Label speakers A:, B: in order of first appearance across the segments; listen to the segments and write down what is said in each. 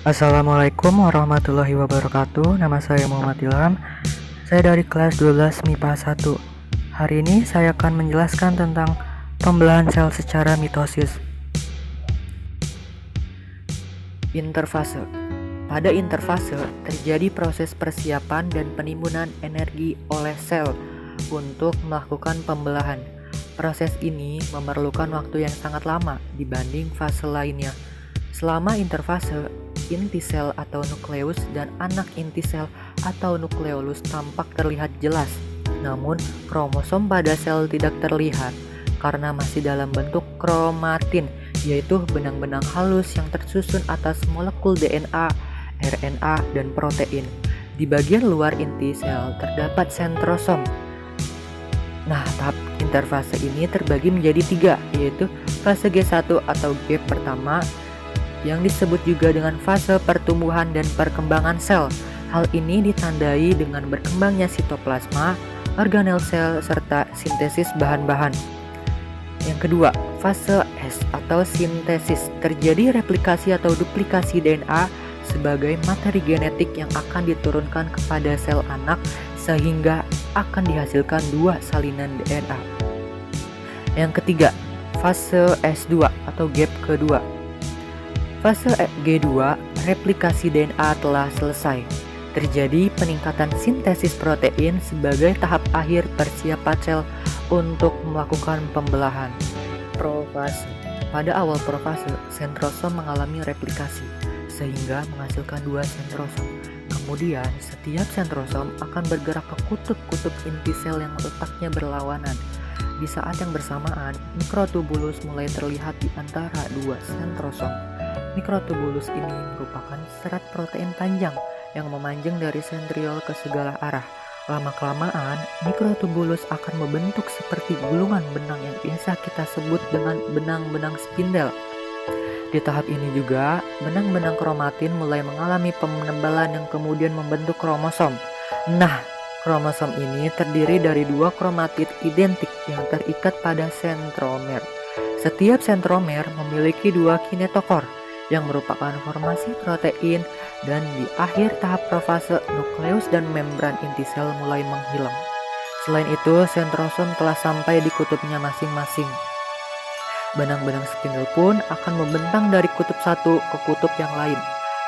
A: Assalamualaikum warahmatullahi wabarakatuh. Nama saya Muhammad Ilham. Saya dari kelas 12 MIPA 1. Hari ini saya akan menjelaskan tentang pembelahan sel secara mitosis. Interfase. Pada interfase terjadi proses persiapan dan penimbunan energi oleh sel untuk melakukan pembelahan. Proses ini memerlukan waktu yang sangat lama dibanding fase lainnya. Selama interfase, inti sel atau nukleus dan anak inti sel atau nukleolus tampak terlihat jelas. Namun, kromosom pada sel tidak terlihat karena masih dalam bentuk kromatin, yaitu benang-benang halus yang tersusun atas molekul DNA, RNA, dan protein. Di bagian luar inti sel terdapat sentrosom. Nah, tahap interfase ini terbagi menjadi 3, yaitu fase G1 atau gap pertama, yang disebut juga dengan fase pertumbuhan dan perkembangan sel. Hal ini ditandai dengan berkembangnya sitoplasma, organel sel, serta sintesis bahan-bahan. Yang kedua, fase S atau sintesis. Terjadi replikasi atau duplikasi DNA sebagai materi genetik yang akan diturunkan kepada sel anak sehingga akan dihasilkan 2 salinan DNA. Yang ketiga, fase S2 atau gap kedua. Fase G2, replikasi DNA telah selesai. Terjadi peningkatan sintesis protein sebagai tahap akhir persiapan sel untuk melakukan pembelahan. Profase. Pada awal profase, sentrosom mengalami replikasi sehingga menghasilkan 2 sentrosom. Kemudian, setiap sentrosom akan bergerak ke kutub-kutub inti sel yang letaknya berlawanan. Di saat yang bersamaan, mikrotubulus mulai terlihat di antara 2 sentrosom. Mikrotubulus ini merupakan serat protein panjang yang memanjang dari sentriol ke segala arah. Lama-kelamaan, mikrotubulus akan membentuk seperti gulungan benang yang biasa kita sebut dengan benang-benang spindel. Di tahap ini juga, benang-benang kromatin mulai mengalami penebalan yang kemudian membentuk kromosom. Nah, kromosom ini terdiri dari 2 kromatid identik yang terikat pada sentromer. Setiap sentromer memiliki 2 kinetokor yang merupakan formasi protein, dan di akhir tahap profase, nukleus dan membran inti sel mulai menghilang. Selain itu, sentrosom telah sampai di kutubnya masing-masing. Benang-benang spindel pun akan membentang dari kutub satu ke kutub yang lain.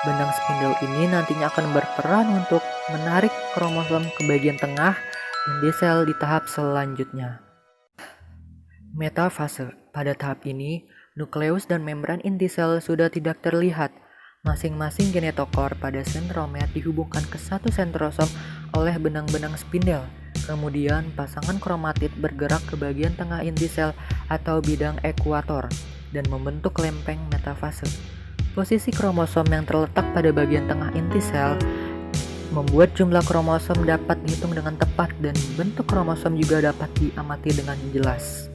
A: Benang spindel ini nantinya akan berperan untuk menarik kromosom ke bagian tengah inti sel di tahap selanjutnya. Metafase. Pada tahap ini, nukleus dan membran inti sel sudah tidak terlihat. Masing-masing kinetokor pada sentromer dihubungkan ke satu sentrosom oleh benang-benang spindel. Kemudian, pasangan kromatid bergerak ke bagian tengah inti sel atau bidang ekuator dan membentuk lempeng metafase. Posisi kromosom yang terletak pada bagian tengah inti sel membuat jumlah kromosom dapat dihitung dengan tepat dan bentuk kromosom juga dapat diamati dengan jelas.